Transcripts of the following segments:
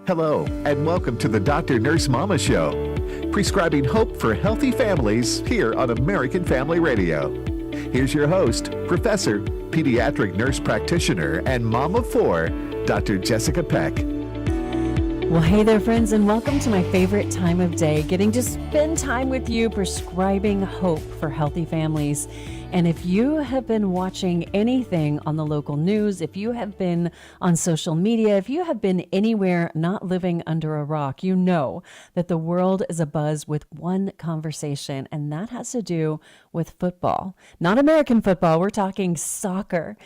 Hello, and welcome to the Dr. Nurse Mama Show, prescribing hope for healthy families here on American Family Radio. Here's your host, Professor, Pediatric Nurse Practitioner, and Mom of Four, Dr. Jessica Peck. Well, hey there, friends, and welcome to my favorite time of day, getting to spend time with you, prescribing hope for healthy families. And if you have been watching anything on the local news, if you have been on social media, if you have been anywhere not living under a rock, you know that the world is abuzz with one conversation, and that has to do with football. Not American football, we're talking soccer.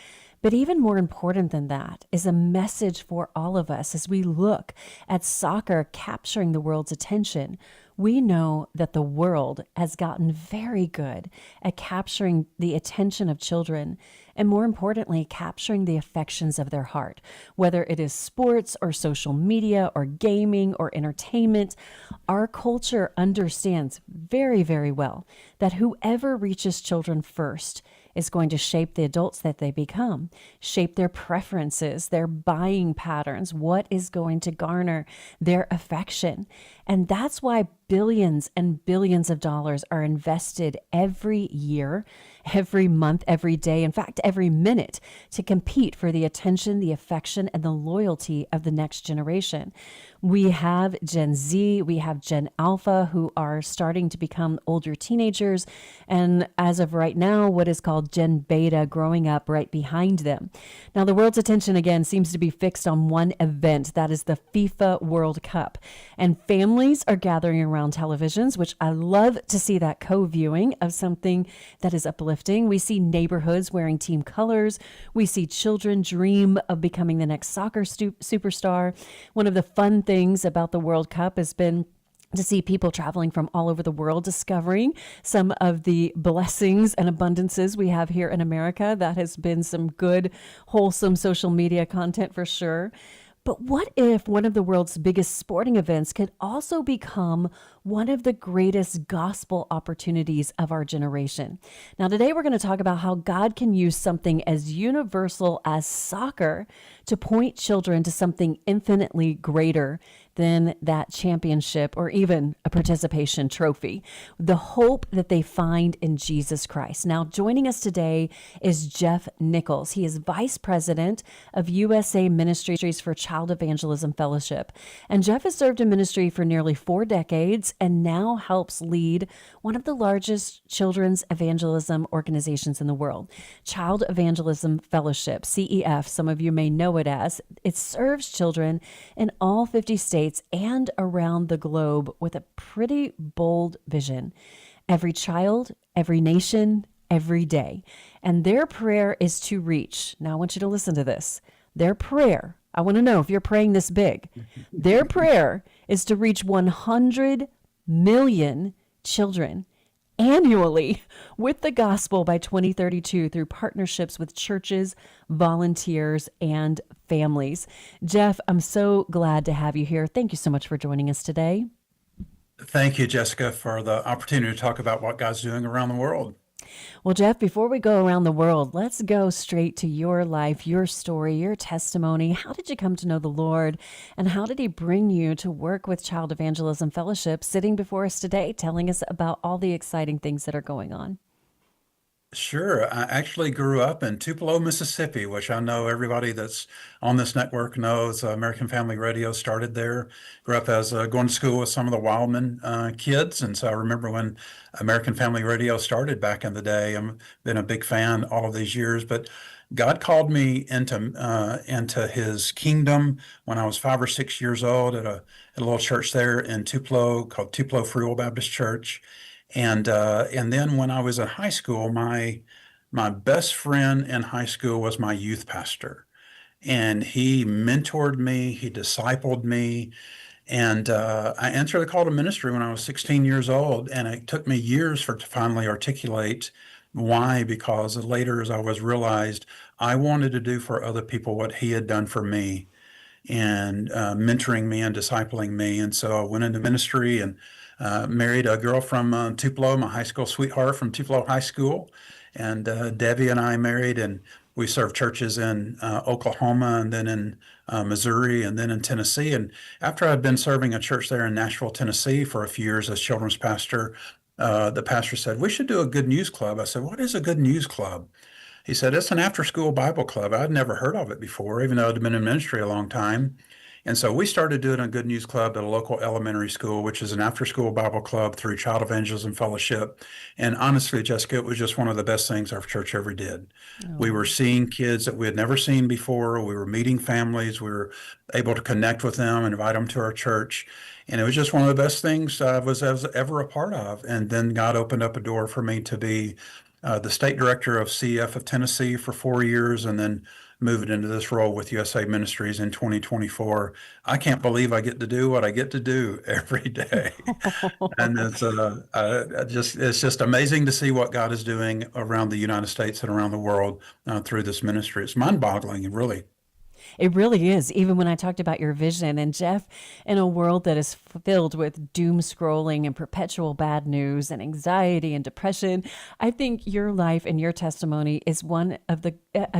But even more important than that is a message for all of us as we look at soccer capturing the world's attention. We know that the world has gotten very good at capturing the attention of children and, more importantly, capturing the affections of their heart. Whether it is sports or social media or gaming or entertainment, our culture understands very, very well that whoever reaches children first is going to shape the adults that they become, shape their preferences, their buying patterns, what is going to garner their affection. And that's why billions and billions of dollars are invested every year, every month, every day, in fact, every minute, to compete for the attention, the affection, and the loyalty of the next generation. We have Gen Z, we have Gen Alpha, who are starting to become older teenagers, and as of right now, what is called Gen Beta growing up right behind them. Now, the world's attention, again, seems to be fixed on one event, that is the FIFA World Cup, and families are gathering around televisions, which I love to see that co-viewing of something that is uplifting. We see neighborhoods wearing team colors. We see children dream of becoming the next soccer superstar. One of the fun things about the World Cup has been to see people traveling from all over the world discovering some of the blessings and abundances we have here in America. That has been some good, wholesome social media content for sure. But what if one of the world's biggest sporting events could also become one of the greatest gospel opportunities of our generation? Now, today we're going to talk about how God can use something as universal as soccer to point children to something infinitely greater than that championship or even a participation trophy, the hope that they find in Jesus Christ. Now, joining us today is Jeff Nichols. He is Vice President of USA Ministries for Child Evangelism Fellowship. And Jeff has served in ministry for nearly 4 decades and now helps lead one of the largest children's evangelism organizations in the world, Child Evangelism Fellowship, CEF, some of you may know it as. It serves children in all 50 states and around the globe with a pretty bold vision. Every child, every nation, every day. And their prayer is to reach. Now I want you to listen to this. Their prayer, I want to know if you're praying this big. Their prayer is to reach 100 million children annually with the gospel by 2032 through partnerships with churches, volunteers, and families. Jeff, I'm so glad to have you here. Thank you so much for joining us today. Thank you, Jessica, for the opportunity to talk about what God's doing around the world. Well, Jeff, before we go around the world, let's go straight to your life, your story, your testimony. How did you come to know the Lord, and how did he bring you to work with Child Evangelism Fellowship, sitting before us today, telling us about all the exciting things that are going on? Sure. I actually grew up in Tupelo, Mississippi, which I know everybody that's on this network knows. American Family Radio started there. Grew up as going to school with some of the Wildman kids. And so I remember when American Family Radio started back in the day. I've been a big fan all of these years. But God called me into his kingdom when I was 5 or 6 years old at a little church there in Tupelo called Tupelo Free Will Baptist Church. And then when I was in high school, my best friend in high school was my youth pastor, and he mentored me, he discipled me, and I answered the call to ministry when I was 16 years old, and it took me years to finally articulate why, because later as I was realized I wanted to do for other people what he had done for me, and mentoring me and discipling me. And so I went into ministry and married a girl from Tupelo, my high school sweetheart from Tupelo High School. And Debbie and I married, and we served churches in Oklahoma and then in Missouri, and then in Tennessee. And after I'd been serving a church there in Nashville, Tennessee for a few years as children's pastor, the pastor said, "We should do a good news club." I said, "What is a good news club?" He said, "It's an after-school Bible club." I'd never heard of it before, even though I'd been in ministry a long time. And so we started doing a Good News Club at a local elementary school, which is an after-school Bible club through Child Evangelism Fellowship. And honestly, Jessica, it was just one of the best things our church ever did. We were seeing kids that we had never seen before. We were meeting families. We were able to connect with them and invite them to our church. And it was just one of the best things I was ever a part of. And then God opened up a door for me to be the state director of CEF of Tennessee for 4 years, and then moved into this role with USA Ministries in 2024. I can't believe I get to do what I get to do every day. And it's just amazing to see what God is doing around the United States and around the world through this ministry. It's mind-boggling, really. It really is. Even when I talked about your vision, and Jeff, in a world that is filled with doom scrolling and perpetual bad news and anxiety and depression, I think your life and your testimony is one of the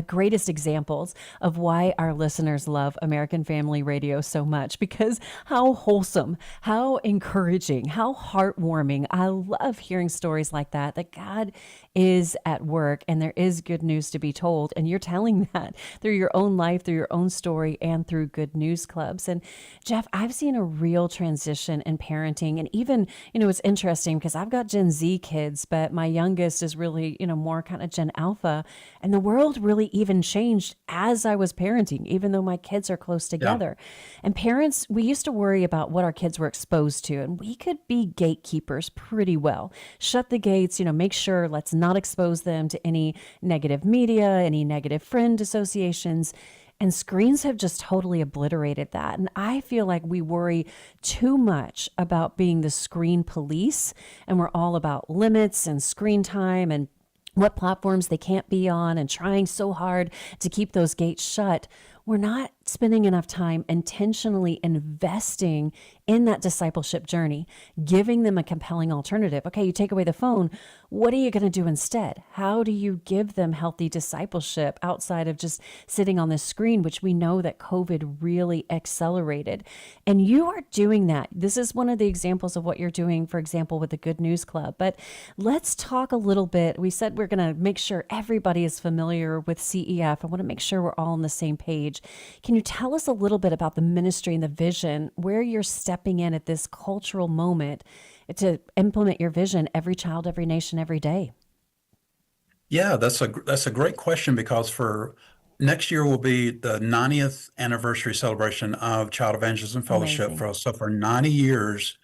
greatest examples of why our listeners love American Family Radio so much, because how wholesome, how encouraging, how heartwarming. I love hearing stories like that, that God is at work and there is good news to be told. And you're telling that through your own life, through your own story, and through Good News Clubs. And Jeff, I've seen a real transition in parenting. And even, it's interesting because I've got Gen Z kids, but my youngest is really, more kind of Gen Alpha. And the world really even changed as I was parenting, even though my kids are close together. Yeah. And parents, we used to worry about what our kids were exposed to, and we could be gatekeepers pretty well. Shut the gates, make sure, let's not expose them to any negative media, any negative friend associations. And screens have just totally obliterated that. And I feel like we worry too much about being the screen police, and we're all about limits and screen time and what platforms they can't be on, and trying so hard to keep those gates shut. We're not spending enough time intentionally investing in that discipleship journey, giving them a compelling alternative. Okay, you take away the phone. What are you going to do instead? How do you give them healthy discipleship outside of just sitting on this screen, which we know that COVID really accelerated? And you are doing that. This is one of the examples of what you're doing, for example, with the Good News Club. But let's talk a little bit. We said we're going to make sure everybody is familiar with CEF. I want to make sure we're all on the same page. Can you tell us a little bit about the ministry and the vision, where you're stepping in at this cultural moment to implement your vision, every child, every nation, every day? Yeah, that's a great question, because for next year will be the 90th anniversary celebration of Child Evangelism Fellowship. For 90 years,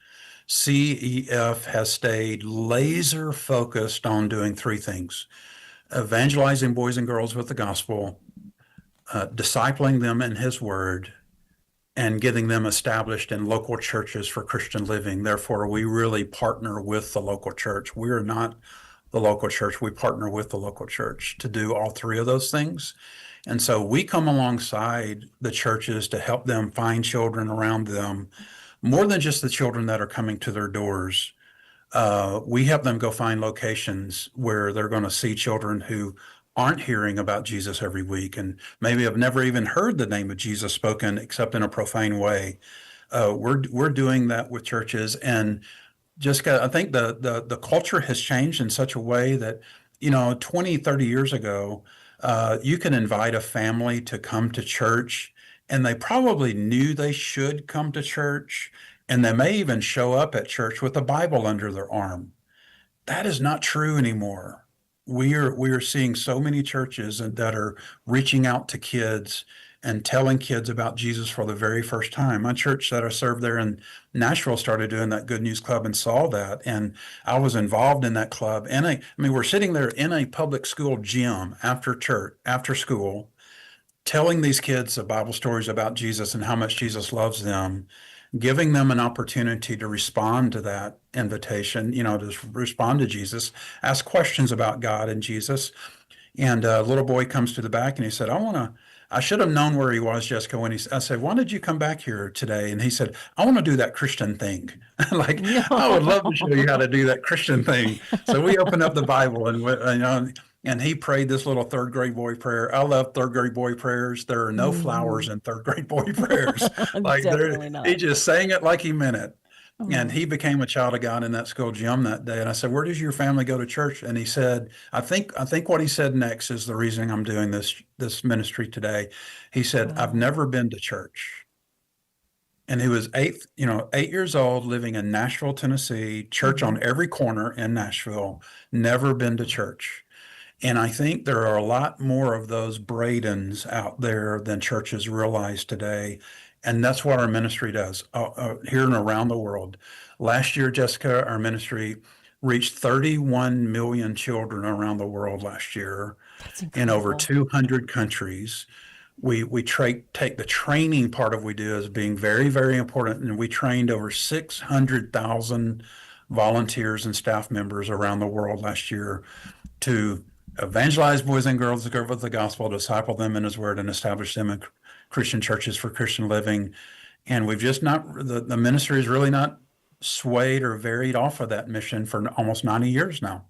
CEF has stayed laser focused on doing three things: evangelizing boys and girls with the gospel, discipling them in His Word, and getting them established in local churches for Christian living. Therefore, we really partner with the local church. We are not the local church. We partner with the local church to do all three of those things. And so we come alongside the churches to help them find children around them, more than just the children that are coming to their doors. We help them go find locations where they're going to see children who aren't hearing about Jesus every week, and maybe have never even heard the name of Jesus spoken except in a profane way. We're doing that with churches, and I think the culture has changed in such a way that, 20, 30 years ago, you can invite a family to come to church, and they probably knew they should come to church, and they may even show up at church with a Bible under their arm. That is not true anymore. We are seeing so many churches that are reaching out to kids and telling kids about Jesus for the very first time. My church that I served there in Nashville started doing that Good News Club and saw that, and I was involved in that club. And we're sitting there in a public school gym after church, after school, telling these kids the Bible stories about Jesus and how much Jesus loves them, giving them an opportunity to respond to that invitation, to respond to Jesus, ask questions about God and Jesus. And a little boy comes to the back and he said, I should have known where he was, Jessica, I said, "Why did you come back here today?" And he said, "I want to do that Christian thing." No. I would love to show you how to do that Christian thing. So we opened up the Bible, and And he prayed this little third grade boy prayer. I love third grade boy prayers. There are no flowers in third grade boy prayers. Definitely not. He just sang it like he meant it. And Oh, he became a child of God in that school gym that day. And I said, "Where does your family go to church?" And he said, I think what he said next is the reason I'm doing this ministry today. He said, "I've wow. never been to church." And he was 8 years old, living in Nashville, Tennessee, church Hmm. on every corner in Nashville, never been to church. And I think there are a lot more of those Bradens out there than churches realize today. And that's what our ministry does here and around the world. Last year, Jessica, our ministry reached 31 million children around the world last year That's in over incredible. 200 countries. Take the training part of we do as being very, very important. And we trained over 600,000 volunteers and staff members around the world last year to evangelize boys and girls with the gospel, disciple them in his word, and establish them in Christian churches for Christian living. And we've just not, the ministry is really not swayed or varied off of that mission for almost 90 years now.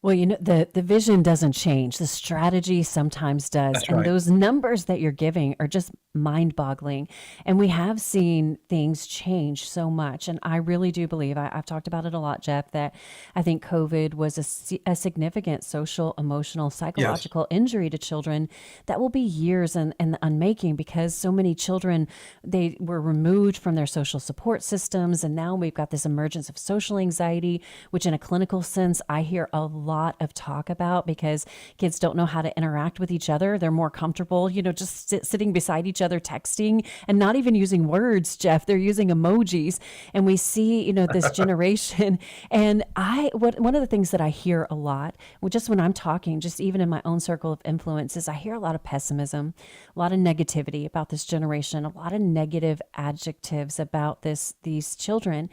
Well, the vision doesn't change. The strategy sometimes does. That's And right. those numbers that you're giving are just mind-boggling. And we have seen things change so much. And I really do believe, I've talked about it a lot, Jeff, that I think COVID was a significant social, emotional, Yes. psychological injury to children that will be years in the unmaking, because so many children, they were removed from their social support systems. And now we've got this emergence of social anxiety, which in a clinical sense, I hear a lot of talk about, because kids don't know how to interact with each other. They're more comfortable, just sitting beside each other, texting, and not even using words, Jeff. They're using emojis. And we see, this generation. And one of the things that I hear a lot, just when I'm talking, just even in my own circle of influence, is I hear a lot of pessimism, a lot of negativity about this generation, a lot of negative adjectives about these children.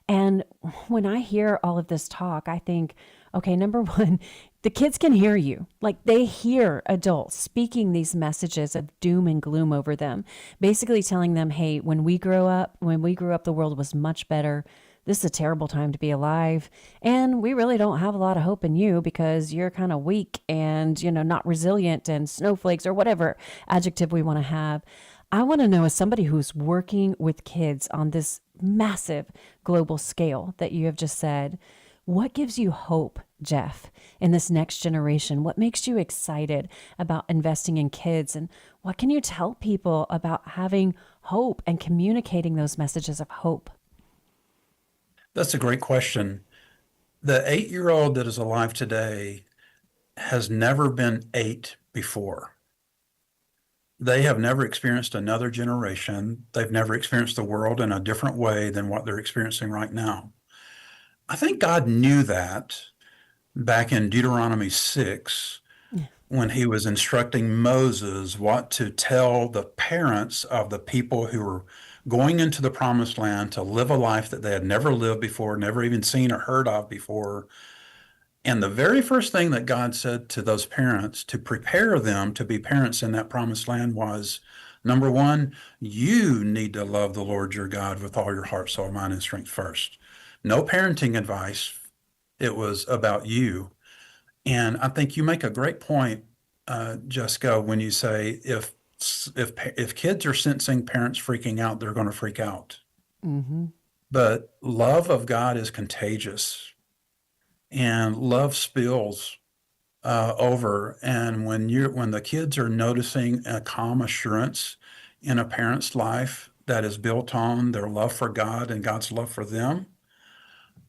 And when I hear all of this talk, I think, okay, number one, the kids can hear you. Like, they hear adults speaking these messages of doom and gloom over them, basically telling them, hey, when we grew up, the world was much better. This is a terrible time to be alive. And we really don't have a lot of hope in you because you're kind of weak and, not resilient and snowflakes, or whatever adjective we want to have. I want to know, as somebody who's working with kids on this massive global scale that you have just said, what gives you hope, Jeff, in this next generation? What makes you excited about investing in kids? And what can you tell people about having hope and communicating those messages of hope? That's a great question. The 8-year-old that is alive today has never been 8 before. They have never experienced another generation. They've never experienced the world in a different way than what they're experiencing right now. I think God knew that back in Deuteronomy 6, when he was instructing Moses what to tell the parents of the people who were going into the promised land to live a life that they had never lived before, never even seen or heard of before. And the very first thing that God said to those parents to prepare them to be parents in that promised land was, number one, you need to love the Lord your God with all your heart, soul, mind, and strength first. No parenting advice. It was about you. And I think you make a great point, Jessica, when you say if kids are sensing parents freaking out, they're going to freak out. Mm-hmm. But love of God is contagious, and love spills over. And when the kids are noticing a calm assurance in a parent's life that is built on their love for God and God's love for them.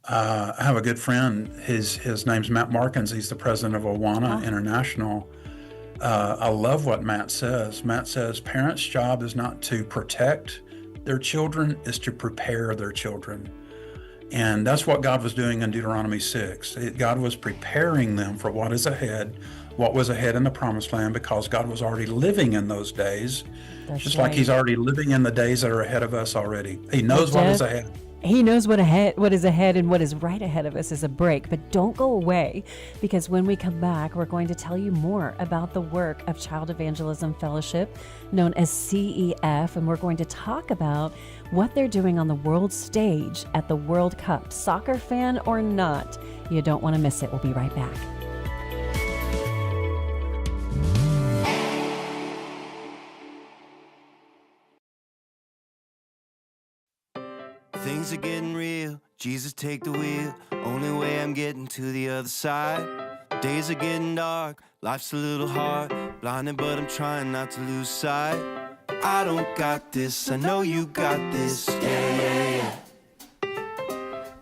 I have a good friend. His name's Matt Markins. He's the president of Awana International. I love what Matt says. Matt says parents' job is not to protect their children, is to prepare their children. And that's what God was doing in Deuteronomy 6. God was preparing them for what was ahead in the promised land, because God was already living in those days, That's just right. like he's already living in the days that are ahead of us already. He knows what is ahead. He knows what is ahead, and what is right ahead of us is a break. But don't go away, because when we come back, we're going to tell you more about the work of Child Evangelism Fellowship, known as CEF, and we're going to talk about what they're doing on the world stage at the World Cup. Soccer fan or not, you don't want to miss it. We'll be right back. Things are getting real, Jesus take the wheel. Only way I'm getting to the other side. Days are getting dark, life's a little hard. Blinded but I'm trying not to lose sight. I don't got this, I know you got this, yeah, yeah, yeah.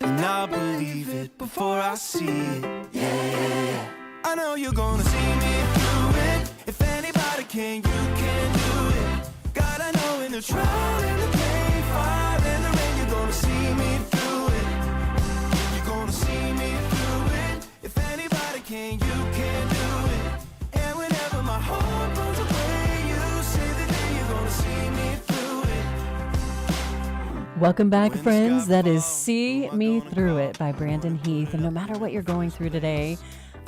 And I believe it before I see it, yeah, yeah, yeah. I know you're gonna see me through it. If anybody can, you can do it. God, I know in the trial, in the pain, fire, in the rain, you're gonna see me through it. You're gonna see me through it. If anybody can, you can do it. And whenever my heart runs away, you say that you're gonna see me through it. Welcome back, friends. That is See Me Through It by Brandon Heath. And no matter what you're going through today,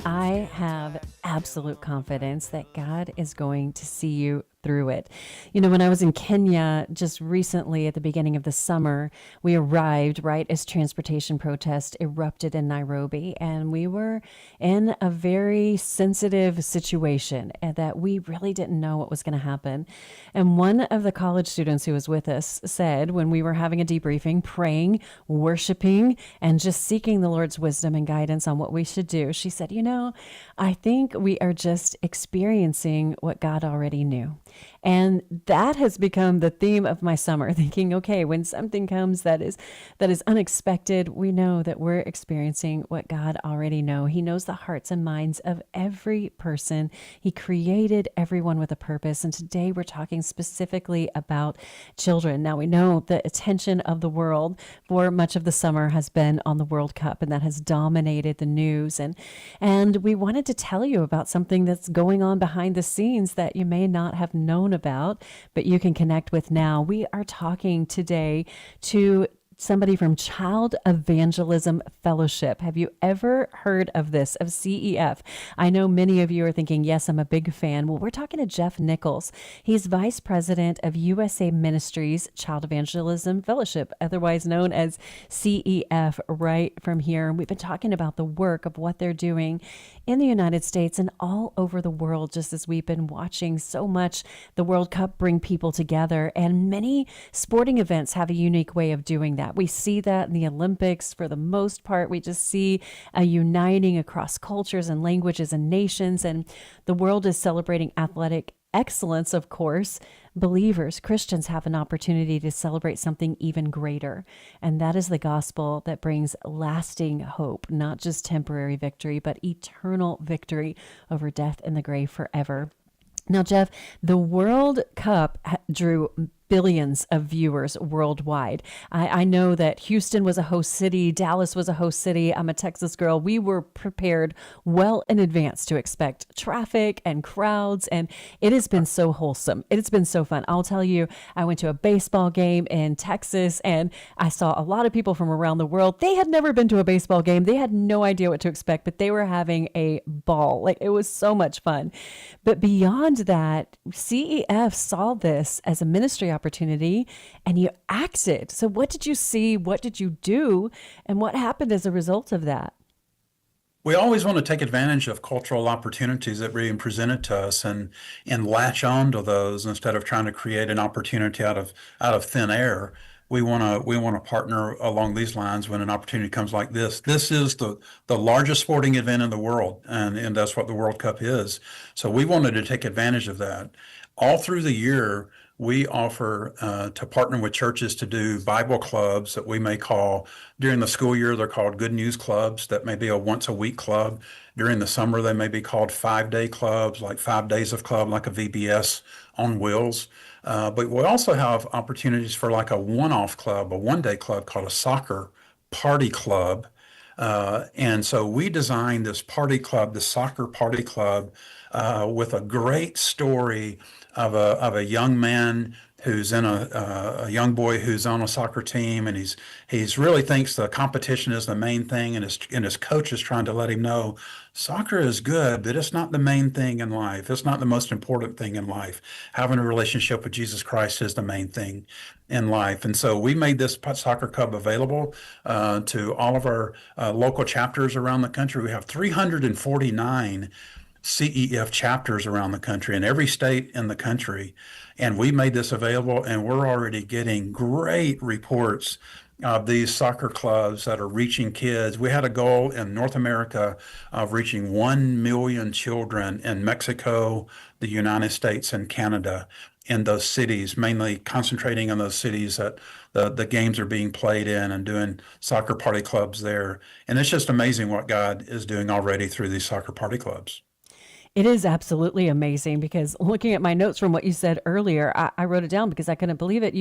I have absolute confidence that God is going to see you through it. You know, when I was in Kenya just recently at the beginning of the summer, we arrived right as transportation protests erupted in Nairobi, and we were in a very sensitive situation and that we really didn't know what was going to happen. And one of the college students who was with us said, when we were having a debriefing, praying, worshiping, and just seeking the Lord's wisdom and guidance on what we should do, she said, you know, I think we are just experiencing what God already knew. And that has become the theme of my summer, thinking, okay, when something comes that is unexpected, we know that we're experiencing what God already knows. He knows the hearts and minds of every person. He created everyone with a purpose. And today we're talking specifically about children. Now we know the attention of the world for much of the summer has been on the World Cup, and that has dominated the news. And we wanted to tell you about something that's going on behind the scenes that you may not have known about, but you can connect with now. We are talking today to somebody from Child Evangelism Fellowship. Have you ever heard of this, of CEF? I know many of you are thinking, yes, I'm a big fan. Well, we're talking to Jeff Nichols. He's Vice President of USA Ministries Child Evangelism Fellowship, otherwise known as CEF, right from here. And we've been talking about the work of what they're doing in the United States and all over the world, just as we've been watching so much the World Cup bring people together. And many sporting events have a unique way of doing that. We see that in the Olympics for the most part. We just see a uniting across cultures and languages and nations. And the world is celebrating athletic excellence, of course. Believers, Christians, have an opportunity to celebrate something even greater. And that is the gospel that brings lasting hope, not just temporary victory, but eternal victory over death and the grave forever. Now, Jeff, the World Cup drew billions of viewers worldwide. I know that Houston was a host city, Dallas was a host city. I'm a Texas girl. We were prepared well in advance to expect traffic and crowds, and it has been so wholesome. It's been so fun. I'll tell you, I went to a baseball game in Texas, and I saw a lot of people from around the world. They had never been to a baseball game. They had no idea what to expect, but they were having a ball. Like, it was so much fun. But beyond that, CEF saw this as a ministry opportunity, and you acted. So what did you see? What did you do? And what happened as a result of that? We always want to take advantage of cultural opportunities that are being presented to us and latch on to those instead of trying to create an opportunity out of thin air. We want to partner along these lines when an opportunity comes like this. This is the largest sporting event in the world, and that's what the World Cup is. So we wanted to take advantage of that. All through the year, we offer to partner with churches to do Bible clubs that we may call, during the school year, they're called Good News Clubs. That may be a once-a-week club. During the summer, they may be called 5-day clubs, like 5 days of club, like a VBS on wheels. But we also have opportunities for like a one-off club, a one-day club called a soccer party club. And so we designed this party club, the soccer party club, with a great story of a young man who's in a young boy who's on a soccer team, and he's really thinks the competition is the main thing, and his coach is trying to let him know soccer is good, but it's not the main thing in life. It's not the most important thing in life. Having a relationship with Jesus Christ is the main thing in life. And so we made this soccer club available to all of our local chapters around the country. We have 349 CEF chapters around the country, in every state in the country. And we made this available, and we're already getting great reports these soccer clubs that are reaching kids. We had a goal in North America of reaching 1 million children in Mexico, the United States, and Canada, in those cities, mainly concentrating on those cities that the games are being played in, and doing soccer party clubs there. And it's just amazing what God is doing already through these soccer party clubs. It is absolutely amazing, because looking at my notes from what you said earlier, I wrote it down because I couldn't believe it.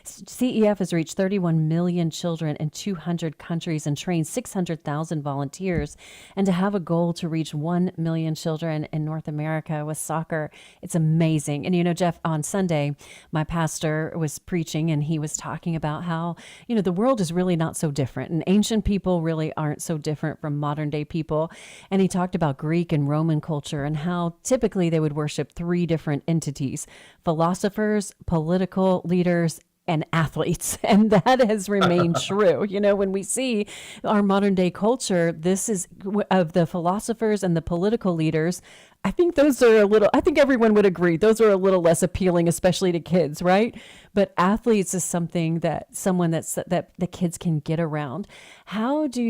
CEF has reached 31 million children in 200 countries and trained 600,000 volunteers. And to have a goal to reach 1 million children in North America with soccer, it's amazing. And, Jeff, on Sunday, my pastor was preaching, and he was talking about how, the world is really not so different. And ancient people really aren't so different from modern day people. And he talked about Greek and Roman culture, and how typically they would worship three different entities: philosophers, political leaders, and athletes. And that has remained true. When we see our modern day culture, this is of the philosophers and the political leaders. I think everyone would agree, those are a little less appealing, especially to kids, right? But athletes is something that the kids can get around. How do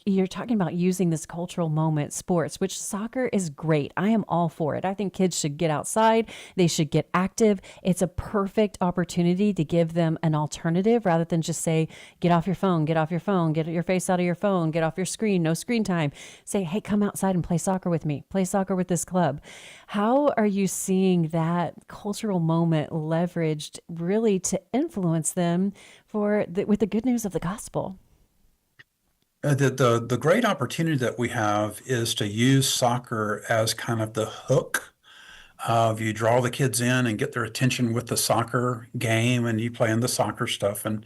you're talking about using this cultural moment, sports, which soccer is great. I am all for it. I think kids should get outside. They should get active. It's a perfect opportunity to give them an alternative, rather than just say, get off your phone, get your face out of your phone, get off your screen, no screen time. Say, hey, come outside and play soccer with me, play soccer with this club. How are you seeing that cultural moment leveraged really to influence them with the good news of the gospel? The great opportunity that we have is to use soccer as kind of the hook of, you draw the kids in and get their attention with the soccer game, and you playing the soccer stuff and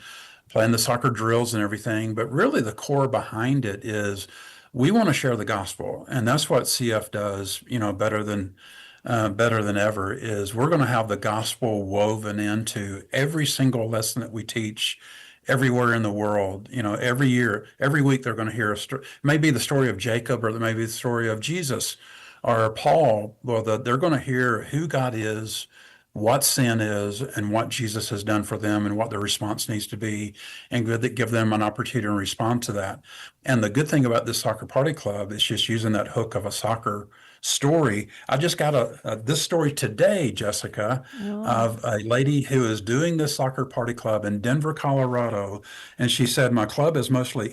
playing the soccer drills and everything. But really the core behind it is we want to share the gospel. And that's what CF does, better than ever, is we're going to have the gospel woven into every single lesson that we teach everywhere in the world. Every year, every week, they're going to hear a story. Maybe the story of Jacob, or maybe the story of Jesus or Paul. Well, they're going to hear who God is, what sin is, and what Jesus has done for them, and what their response needs to be, and give them an opportunity to respond to that. And the good thing about this soccer party club is just using that hook of a soccer story. I just got this story today, Jessica, of a lady who is doing this soccer party club in Denver, Colorado. And she said, my club is mostly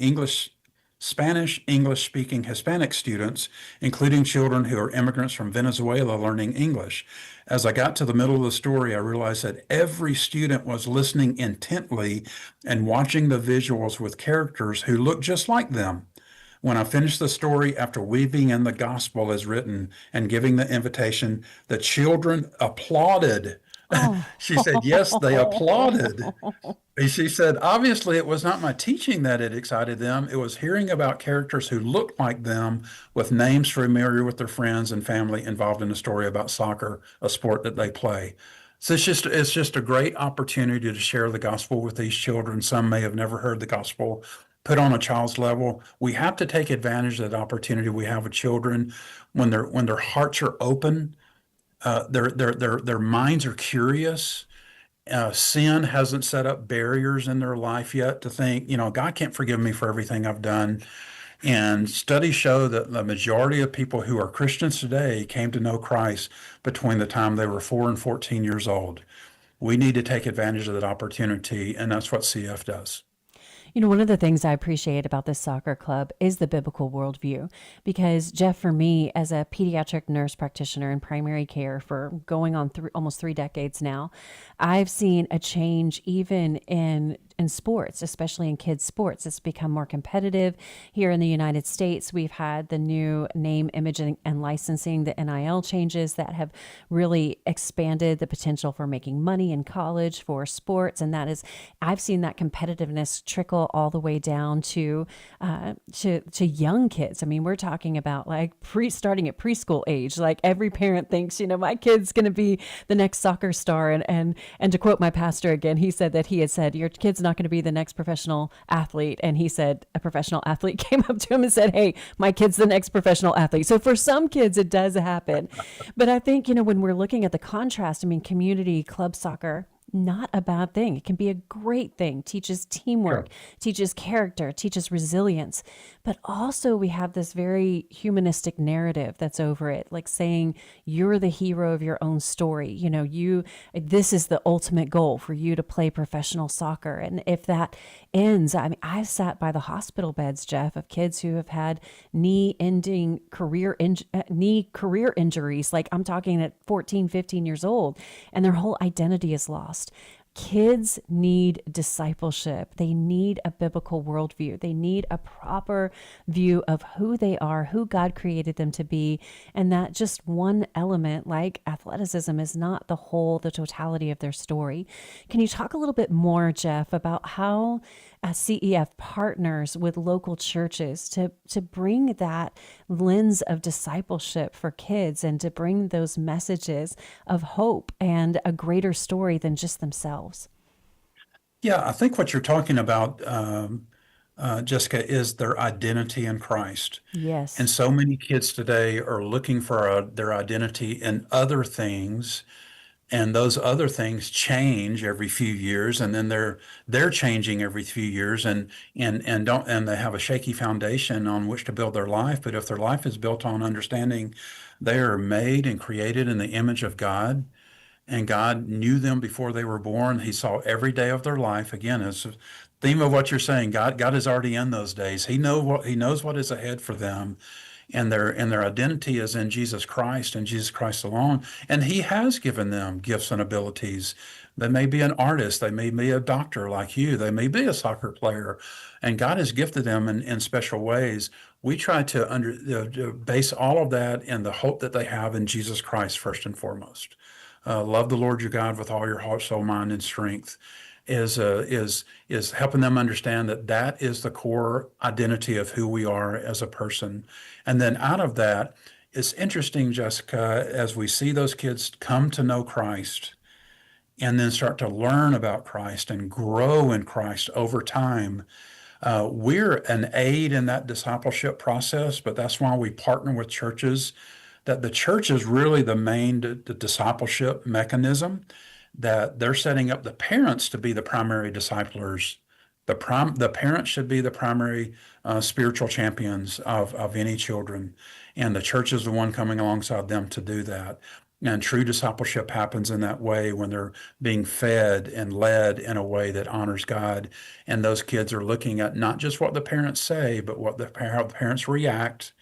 Spanish, English-speaking Hispanic students, including children who are immigrants from Venezuela learning English. As I got to the middle of the story, I realized that every student was listening intently and watching the visuals with characters who looked just like them. When I finished the story, after weaving in the gospel as written and giving the invitation, the children applauded. Oh. She said, yes, they applauded. She said, obviously, it was not my teaching that it excited them. It was hearing about characters who looked like them, with names familiar with their friends and family, involved in a story about soccer, a sport that they play. So it's just a great opportunity to share the gospel with these children. Some may have never heard the gospel put on a child's level. We have to take advantage of that opportunity we have with children when their hearts are open, their minds are curious. Sin hasn't set up barriers in their life yet to think, God can't forgive me for everything I've done. And studies show that the majority of people who are Christians today came to know Christ between the time they were 4 and 14 years old. We need to take advantage of that opportunity, and that's what CF does. One of the things I appreciate about this soccer club is the biblical worldview, because Jeff, for me, as a pediatric nurse practitioner in primary care for going on almost 3 decades now, I've seen a change even in sports, especially in kids' sports. It's become more competitive. Here in the United States, we've had the new name, image, and licensing, the NIL changes that have really expanded the potential for making money in college for sports. And I've seen that competitiveness trickle all the way down to young kids. I mean, we're talking about like starting at preschool age. Like every parent thinks, my kid's going to be the next soccer star. And to quote my pastor again, he said that he had said, your kid's not going to be the next professional athlete. And he said a professional athlete came up to him and said, hey, my kid's the next professional athlete. So for some kids, it does happen. But I think, when we're looking at the contrast, community club soccer not a bad thing. It can be a great thing. Teaches teamwork, Sure. teaches character, teaches resilience. But also we have this very humanistic narrative that's over it, like saying you're the hero of your own story. This is the ultimate goal for you to play professional soccer. And if that ends, I mean, I've sat by the hospital beds, Jeff, of kids who have had knee career injuries. Like I'm talking at 14, 15 years old, and their whole identity is lost. Kids need discipleship. They need a biblical worldview. They need a proper view of who they are, who God created them to be, and that just one element like athleticism is not the totality of their story. Can you talk a little bit more, Jeff, about how CEF partners with local churches to bring that lens of discipleship for kids and to bring those messages of hope and a greater story than just themselves? Yeah, I think what you're talking about, Jessica, is their identity in Christ. And Yes. so many kids today are looking for their identity in other things, and those other things change every few years, and then they're changing every few years, and they have a shaky foundation on which to build their life. But if their life is built on understanding they are made and created in the image of God, and God knew them before they were born, He saw every day of their life. Again, it's the theme of what you're saying. God is already in those days. He knows what is ahead for them, and their identity is in Jesus Christ and Jesus Christ alone. And He has given them gifts and abilities. They may be an artist, they may be a doctor like you, they may be a soccer player, and God has gifted them in special ways. We try to base all of that in the hope that they have in Jesus Christ first and foremost. Love the Lord your God with all your heart, soul, mind, and strength. Is helping them understand that is the core identity of who we are as a person. And then out of that, it's interesting, Jessica, as we see those kids come to know Christ and then start to learn about Christ and grow in Christ over time. We're an aid in that discipleship process, but that's why we partner with churches, that the church is really the main discipleship mechanism, that they're setting up the parents to be the primary disciplers. The parents should be the primary spiritual champions of any children, and the church is the one coming alongside them to do that. And true discipleship happens in that way when they're being fed and led in a way that honors God. And those kids are looking at not just what the parents say, but how the parents react,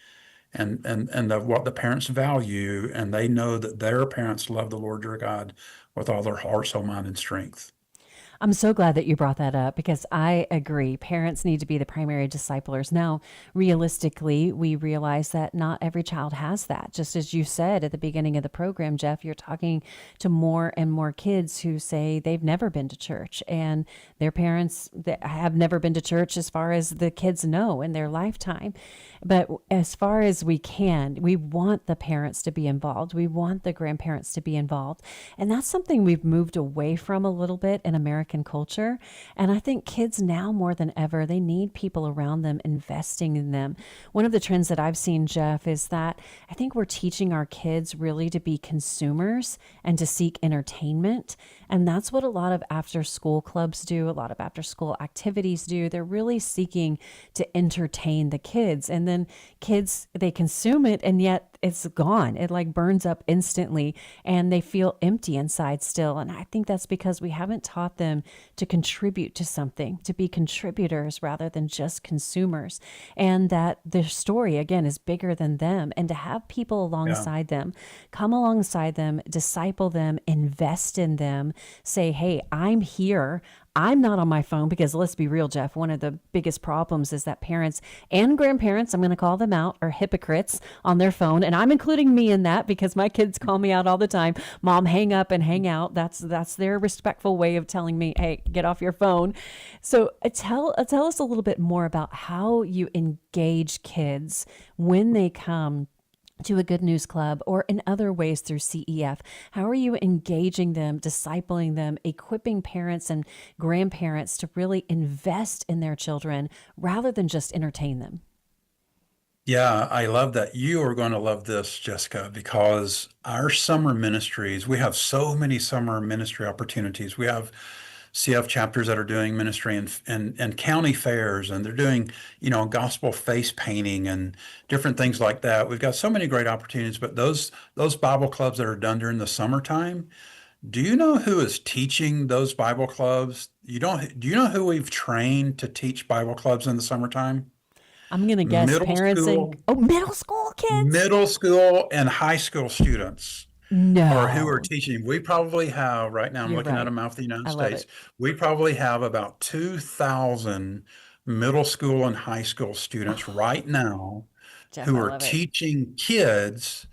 and what the parents value, and they know that their parents love the Lord your God with all their heart, soul, mind, and strength. I'm so glad that you brought that up because I agree. Parents need to be the primary disciplers. Now, realistically, we realize that not every child has that. Just as you said at the beginning of the program, Jeff, you're talking to more and more kids who say they've never been to church, and their parents that have never been to church as far as the kids know in their lifetime. But as far as we can, we want the parents to be involved. We want the grandparents to be involved. And that's something we've moved away from a little bit in American culture. And I think kids now more than ever, they need people around them investing in them. One of the trends that I've seen, Jeff, is that I think we're teaching our kids really to be consumers and to seek entertainment. And that's what a lot of after school clubs do, a lot of after school activities do. They're really seeking to entertain the kids. And then kids, they consume it, and yet it's gone. It like burns up instantly, and they feel empty inside still. And I think that's because we haven't taught them to contribute to something, to be contributors rather than just consumers. And that their story, again, is bigger than them. And to have people alongside them, come alongside them, disciple them, invest in them, say, hey, I'm here. I'm not on my phone because let's be real, Jeff, one of the biggest problems is that parents and grandparents, I'm going to call them out, are hypocrites on their phone. And I'm including me in that because my kids call me out all the time. Mom, hang up and hang out. That's their respectful way of telling me, hey, get off your phone. So tell us a little bit more about how you engage kids when they come to a Good News Club or in other ways through CEF. How are you engaging them, discipling them, equipping parents and grandparents to really invest in their children rather than just entertain them? Yeah, I love that. You are going to love this, Jessica, because our summer ministries, we have so many summer ministry opportunities. We have CF chapters that are doing ministry and county fairs, and they're doing, gospel face painting and different things like that. We've got so many great opportunities, but those Bible clubs that are done during the summertime, do you know who is teaching those Bible clubs? Do you know who we've trained to teach Bible clubs in the summertime? I'm going to guess Middle parents and, school oh, middle school kids? middle school and high school students or who are No, teaching. We probably have right now, I'm you're looking at a right. map of the United I love States. it. We probably have about 2,000 middle school and high school students right now Jeff, who I are love it. teaching kids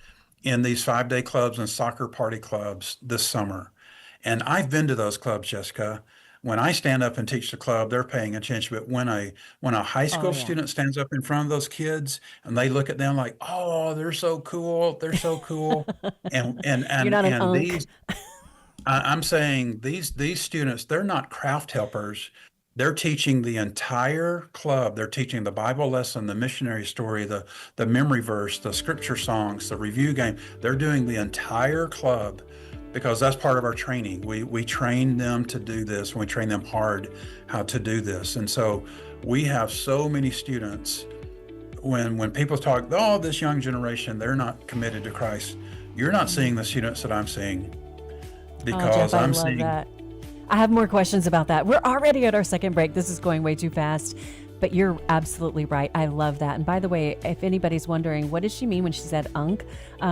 in these 5-day clubs and soccer party clubs this summer. And I've been to those clubs, Jessica. When I stand up and teach the club, they're paying attention. But when a high Oh, school yeah. student stands up in front of those kids and they look at them like, oh, they're so cool, they're so cool. And and You're and not an and unk. these I'm saying these students, they're not craft helpers. They're teaching the entire club. They're teaching the Bible lesson, the missionary story, the memory verse, the scripture songs, the review game. They're doing the entire club because that's part of our training. We train them to do this, and we train them hard how to do this. And so we have so many students when people talk, oh, this young generation, they're not committed to Christ. You're not seeing the students that I'm seeing Oh, Jeff, because I I'm love seeing. that. I have more questions about that. We're already at our second break. This is going way too fast, but you're absolutely right. I love that. And by the way, if anybody's wondering, what does she mean when she said unk?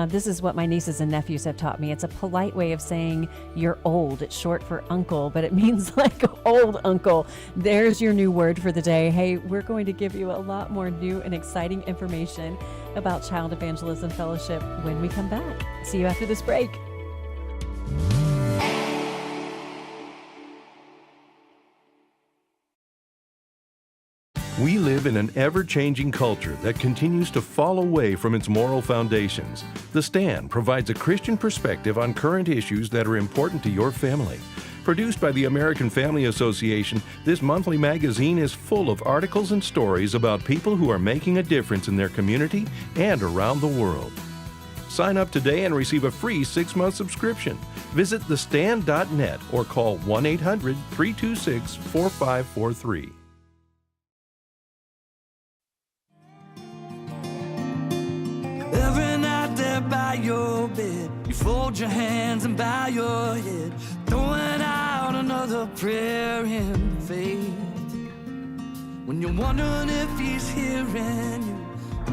This is what my nieces and nephews have taught me. It's a polite way of saying you're old. It's short for uncle, but it means like old uncle. There's your new word for the day. Hey, we're going to give you a lot more new and exciting information about Child Evangelism Fellowship when we come back. See you after this break. We live in an ever-changing culture that continues to fall away from its moral foundations. The Stand provides a Christian perspective on current issues that are important to your family. Produced by the American Family Association, this monthly magazine is full of articles and stories about people who are making a difference in their community and around the world. Sign up today and receive a free 6-month subscription. Visit thestand.net or call 1-800-326-4543. Every night there by your bed, you fold your hands and bow your head, throwing out another prayer in faith. When you're wondering if he's hearing you,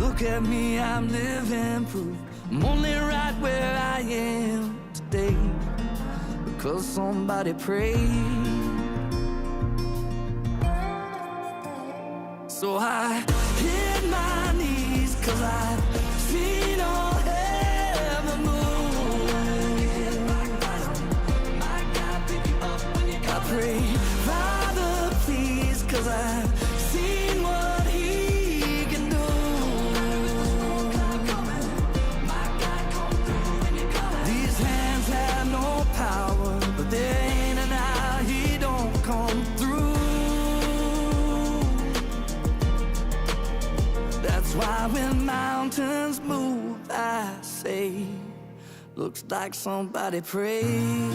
look at me, I'm living proof. I'm only right where I am today because somebody prayed. So I hit my knees cause I've seen all heaven move. I pray, Father, please, cause I've seen what he can do. These hands have no power, but there ain't an hour he don't come through. That's why when mountains move, I say, looks like somebody prayed.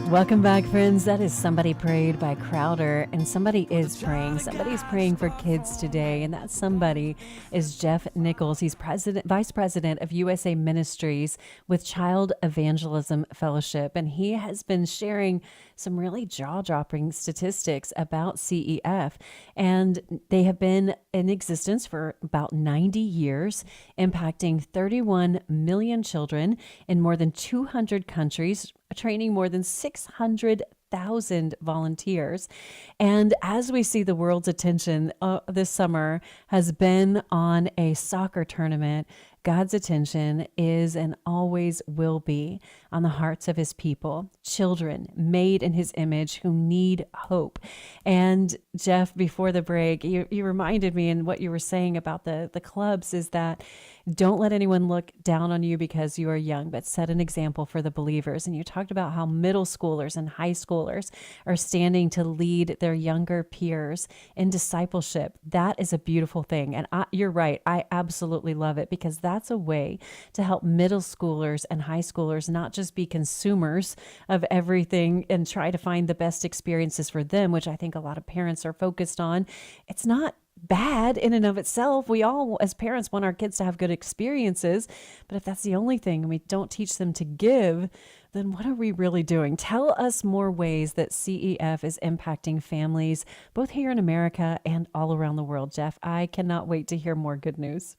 Welcome back, friends. That is Somebody Prayed by Crowder, and somebody is praying. Somebody's praying for kids today, and that somebody is Jeff Nichols. He's vice president of USA Ministries with Child Evangelism Fellowship, and he has been sharing some really jaw-dropping statistics about CEF, and they have been in existence for about 90 years, impacting 31 million children in more than 200 countries, training more than 600,000 volunteers. And as we see, the world's attention this summer has been on a soccer tournament God's attention is and always will be on the hearts of his people, children made in his image who need hope. And Jeff, before the break, you reminded me, and what you were saying about the clubs is that don't let anyone look down on you because you are young, but set an example for the believers. And you talked about how middle schoolers and high schoolers are standing to lead their younger peers in discipleship. That is a beautiful thing. And you're right. I absolutely love it, because that's a way to help middle schoolers and high schoolers not just be consumers of everything and try to find the best experiences for them, which I think a lot of parents are focused on. It's not bad in and of itself. We all, as parents, want our kids to have good experiences. But if that's the only thing and we don't teach them to give, then what are we really doing? Tell us more ways that CEF is impacting families, both here in America and all around the world. Jeff, I cannot wait to hear more good news.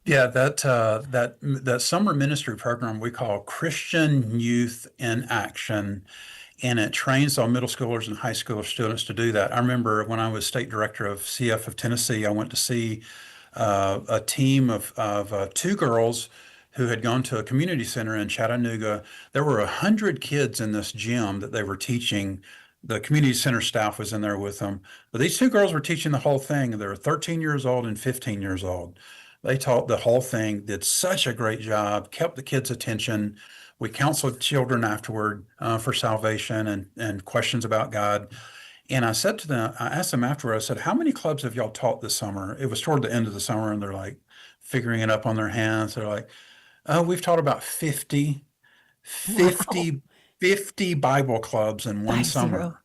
Yeah, that summer ministry program we call Christian Youth in Action, and it trains all middle schoolers and high school students to do that. I remember when I was state director of CF of Tennessee, I went to see a team of two girls who had gone to a community center in Chattanooga. There were 100 kids in this gym that they were teaching. The community center staff was in there with them. But these two girls were teaching the whole thing. They were 13 years old and 15 years old. They taught the whole thing, did such a great job, kept the kids' attention. We counseled children afterward for salvation and questions about God. And I said to them, I asked them afterward, I said, how many clubs have y'all taught this summer? It was toward the end of the summer, and they're like figuring it up on their hands. They're like, oh, we've taught about 50 Wow. 50 Bible clubs in one 50. summer.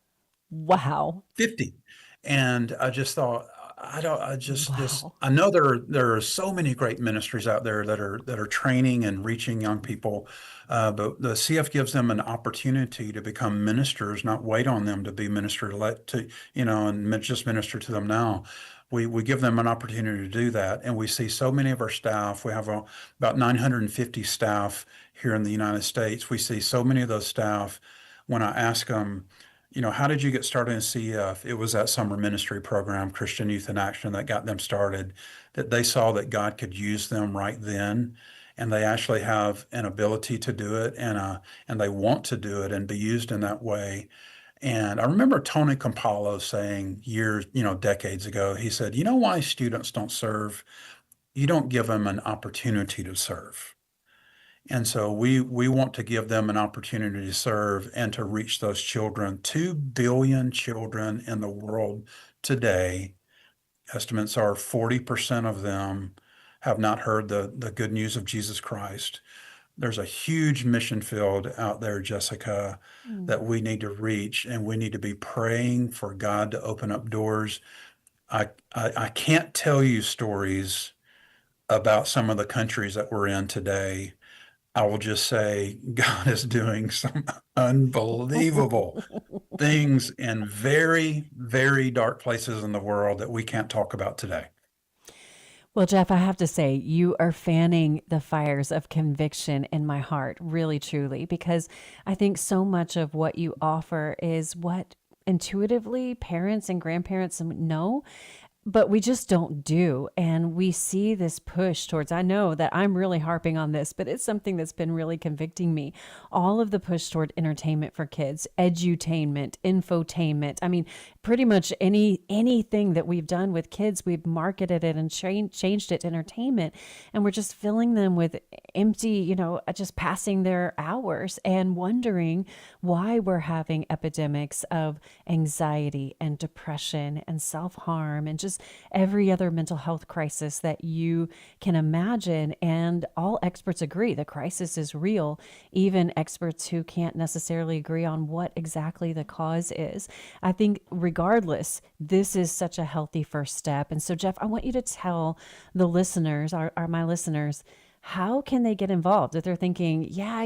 Wow. 50. And I just thought, I Wow. know there are so many great ministries out there that are training and reaching young people, but the CF gives them an opportunity to become ministers, not wait on them to be ministered and just minister to them now. We give them an opportunity to do that, and we see so many of our staff. We have about 950 staff here in the United States. We see so many of those staff. When I ask them, how did you get started in CF? It was that summer ministry program, Christian Youth in Action, that got them started, that they saw that God could use them right then. And they actually have an ability to do it, and they want to do it and be used in that way. And I remember Tony Campolo saying decades ago, he said, why students don't serve? You don't give them an opportunity to serve. And so we want to give them an opportunity to serve and to reach those children. 2 billion children in the world today. Estimates are 40% of them have not heard the good news of Jesus Christ. There's a huge mission field out there, Jessica, that we need to reach, and we need to be praying for God to open up doors. I can't tell you stories about some of the countries that we're in today. I will just say God is doing some unbelievable things in very, very dark places in the world that we can't talk about today. Well, Jeff, I have to say, you are fanning the fires of conviction in my heart, really, truly, because I think so much of what you offer is what intuitively parents and grandparents know, but we just don't do. And we see this push towards, I know that I'm really harping on this, but it's something that's been really convicting me. All of the push toward entertainment for kids, edutainment, infotainment. I mean, pretty much anything that we've done with kids, we've marketed it and changed it to entertainment. And we're just filling them with empty, just passing their hours and wondering why we're having epidemics of anxiety and depression and self-harm and just every other mental health crisis that you can imagine. And all experts agree the crisis is real, even experts who can't necessarily agree on what exactly the cause is. I think regardless, this is such a healthy first step. And so, Jeff, I want you to tell the listeners, my listeners, how can they get involved if they're thinking, yeah,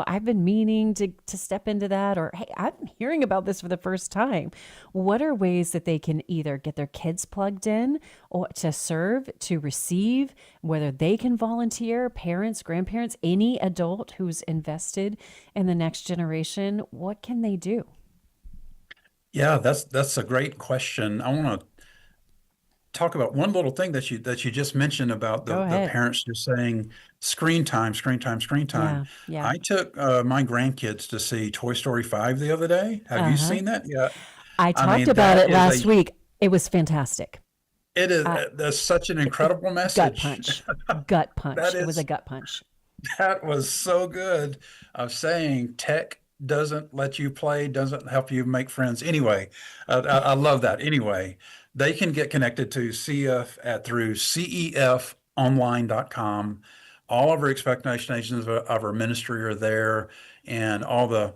I've been meaning to step into that, or hey, I'm hearing about this for the first time. What are ways that they can either get their kids plugged in or to serve, to receive, whether they can volunteer, parents, grandparents, any adult who's invested in the next generation, what can they do? Yeah, that's a great question. I want to talk about one little thing that you just mentioned about Go the ahead. parents just saying screen time, screen time, screen time. Yeah, yeah. I took my grandkids to see Toy Story 5 the other day. Have you Uh-huh. seen that yet? I I talked mean, about that it is last week. It was fantastic. it is Uh, that's such an it, incredible gut message. punch. Gut That punch. It was a is gut punch. that was so good of saying tech doesn't let you play, doesn't help you make friends. Anyway, I love that. Anyway, they can get connected to CF through cefonline.com. All of our expectations of our ministry are there, and all the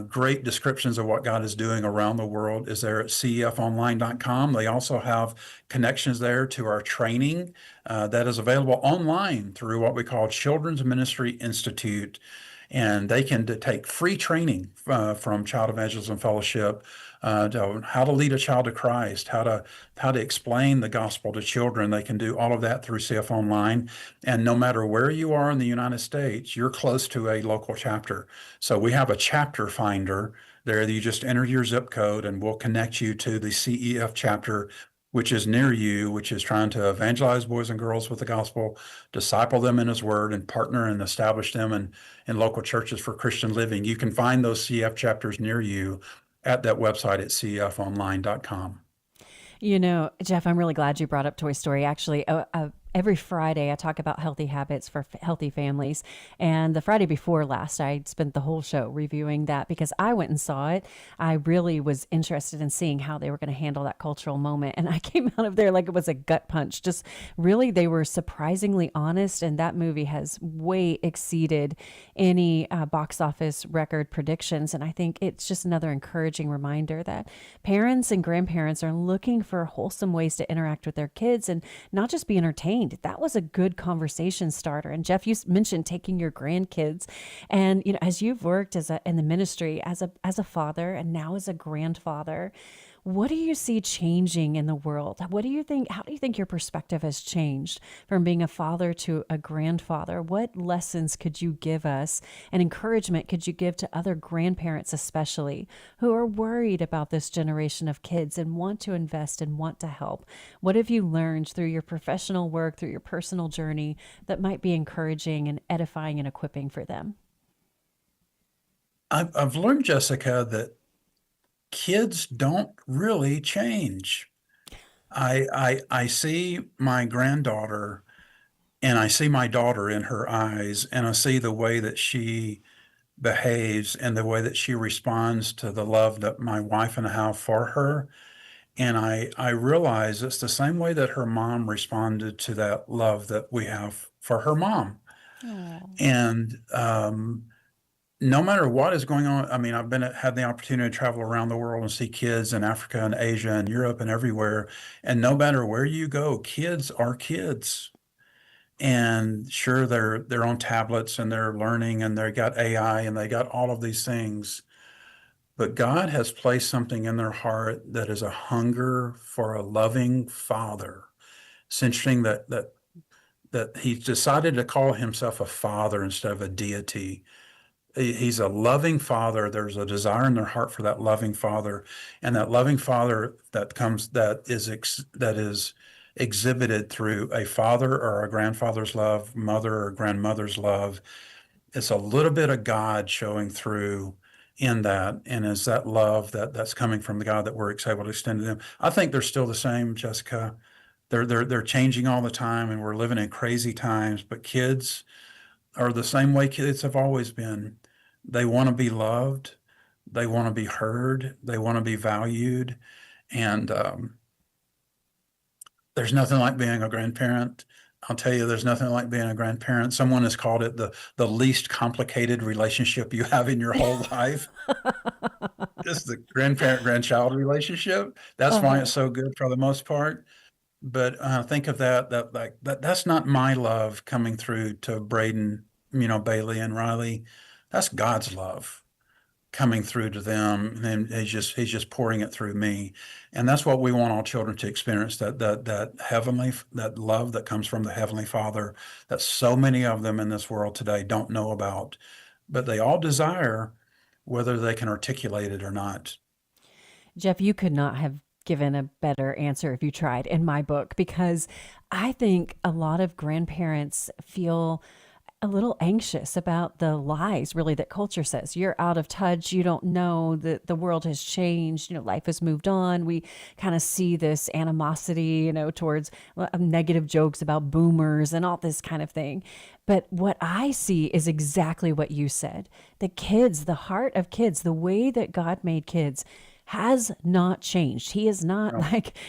great descriptions of what God is doing around the world is there at cefonline.com. They also have connections there to our training that is available online through what we call Children's Ministry Institute. And they can take free training from Child Evangelism Fellowship to how to lead a child to Christ, how to explain the gospel to children. They can do all of that through CF Online. And no matter where you are in the United States, you're close to a local chapter. So we have a chapter finder there. You just enter your zip code, and we'll connect you to the CEF chapter, which is near you, which is trying to evangelize boys and girls with the gospel, disciple them in his word, and partner and establish them in local churches for Christian living. You can find those CF chapters near you at that website at cefonline.com. You know, Jeff, I'm really glad you brought up Toy Story. Actually, every Friday I talk about healthy habits for healthy families. And the Friday before last, I spent the whole show reviewing that because I went and saw it. I really was interested in seeing how they were going to handle that cultural moment. And I came out of there like it was a gut punch. Just really, they were surprisingly honest. And that movie has way exceeded any box office record predictions. And I think it's just another encouraging reminder that parents and grandparents are looking for wholesome ways to interact with their kids and not just be entertained. That was a good conversation starter. And Jeff, you mentioned taking your grandkids, and you know, as you've worked in the ministry as a father and now as a grandfather, what do you see changing in the world? What do you think? How do you think your perspective has changed from being a father to a grandfather? What lessons could you give us and encouragement could you give to other grandparents, especially who are worried about this generation of kids and want to invest and want to help? What have you learned through your professional work, through your personal journey that might be encouraging and edifying and equipping for them? I've learned, Jessica, that kids don't really change. I see my granddaughter, and I see my daughter in her eyes, and I see the way that she behaves and the way that she responds to the love that my wife and I have for her. And I realize it's the same way that her mom responded to that love that we have for her mom. Oh. And no matter what is going on, I mean, had the opportunity to travel around the world and see kids in Africa and Asia and Europe and everywhere. And no matter where you go, kids are kids. And sure, they're on tablets and they're learning and they got AI and they got all of these things. But God has placed something in their heart that is a hunger for a loving father. It's interesting that He decided to call himself a father instead of a deity. He's a loving father. There's a desire in their heart for that loving father, and that loving father that is exhibited through a father or a grandfather's love, mother or grandmother's love. It's a little bit of God showing through in that, and is that love that's coming from the God that we're able to extend to them. I think they're still the same, Jessica. They're changing all the time, and we're living in crazy times. But kids are the same way kids have always been. They want to be loved. They want to be heard. They want to be valued. And there's nothing like being a grandparent. I'll tell you, there's nothing like being a grandparent. Someone has called it the least complicated relationship you have in your whole life. It's the grandparent-grandchild relationship. That's why it's so good for the most part. But think of that's not my love coming through to Braden, Bailey and Riley. That's God's love coming through to them, and he's just pouring it through me. And that's what we want all children to experience, that love that comes from the Heavenly Father that so many of them in this world today don't know about, but they all desire, whether they can articulate it or not. Jeff, you could not have given a better answer if you tried in my book, because I think a lot of grandparents feel a little anxious about the lies really that culture says. You're out of touch. You don't know that the world has changed. Life has moved on. We kind of see this animosity, towards negative jokes about boomers and all this kind of thing. But what I see is exactly what you said. The kids, the heart of kids, the way that God made kids has not changed. He is not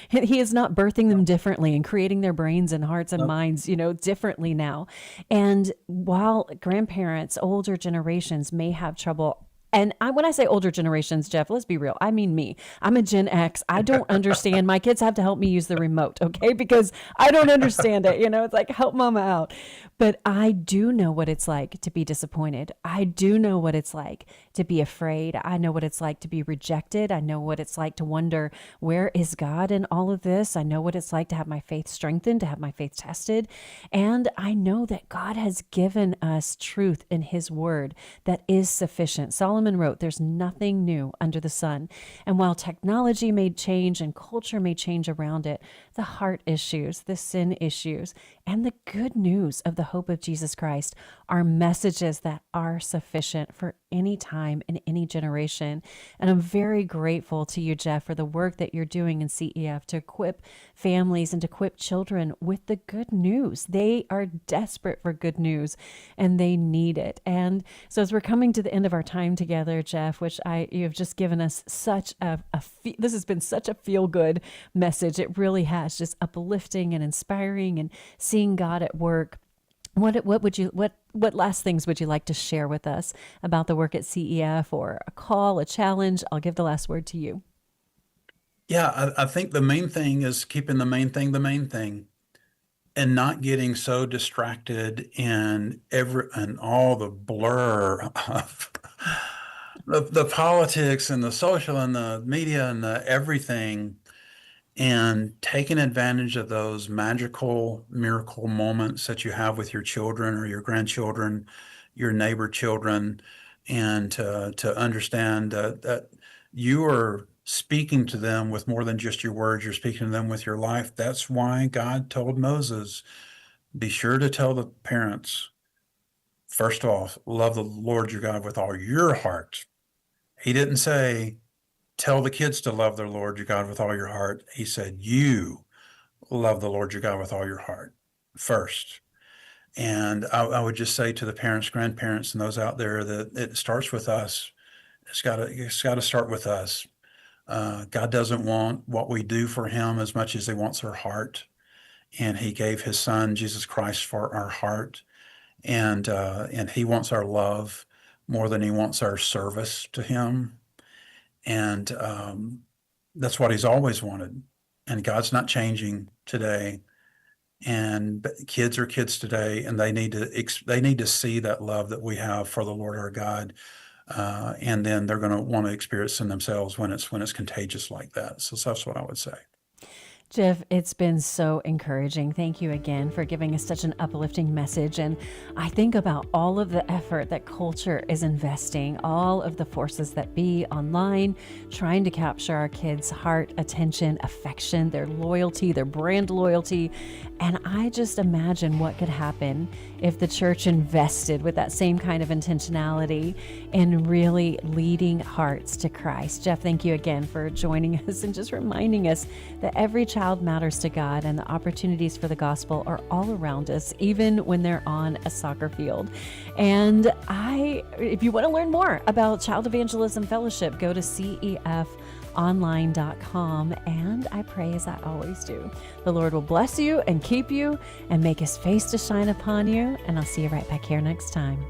he is not birthing them differently and creating their brains and hearts and minds, differently now. And while grandparents, older generations may have trouble, and when I say older generations, Jeff, let's be real. I mean me. I'm a Gen X. I don't understand. My kids have to help me use the remote, okay? Because I don't understand it. It's like, help mama out. But I do know what it's like to be disappointed. I do know what it's like to be afraid. I know what it's like to be rejected. I know what it's like to wonder, where is God in all of this? I know what it's like to have my faith strengthened, to have my faith tested. And I know that God has given us truth in his word that is sufficient. Solomon wrote, there's nothing new under the sun. And while technology may change and culture may change around it, the heart issues, the sin issues, and the good news of the hope of Jesus Christ are messages that are sufficient for any time in any generation. And I'm very grateful to you, Jeff, for the work that you're doing in CEF to equip families and to equip children with the good news. They are desperate for good news and they need it. And so as we're coming to the end of our time together, Jeff, which you have just given us such this has been such a feel-good message. It really has, just uplifting and inspiring and seeing God at work. What last things would you like to share with us about the work at CEF, or a call, a challenge? I'll give the last word to you. Yeah, I think the main thing is keeping the main thing, and not getting so distracted in all the blur of the politics and the social and the media and the everything, and taking advantage of those magical miracle moments that you have with your children or your grandchildren, your neighbor children, and to understand that you are speaking to them with more than just your words. You're speaking to them with your life. That's why God told Moses, be sure to tell the parents, first of all, love the Lord your God with all your heart. He didn't say, tell the kids to love their Lord your God with all your heart. He said, you love the Lord your God with all your heart first. And I would just say to the parents, grandparents, and those out there that it starts with us. It's got to start with us. God doesn't want what we do for him as much as he wants our heart. And he gave his son, Jesus Christ, for our heart. And he wants our love more than he wants our service to him. And that's what he's always wanted. And God's not changing today. And kids are kids today, and they need to see that love that we have for the Lord our God. And then they're going to want to experience in themselves when it's contagious like that. So that's what I would say. Jeff, it's been so encouraging. Thank you again for giving us such an uplifting message. And I think about all of the effort that culture is investing, all of the forces that be online, trying to capture our kids' heart, attention, affection, their loyalty, their brand loyalty. And I just imagine what could happen if the church invested with that same kind of intentionality in really leading hearts to Christ. Jeff, thank you again for joining us and just reminding us that every child matters to God, and the opportunities for the gospel are all around us, even when they're on a soccer field. And if you want to learn more about Child Evangelism Fellowship, go to cefonline.com. And I pray, as I always do, the Lord will bless you and keep you and make his face to shine upon you. And I'll see you right back here next time.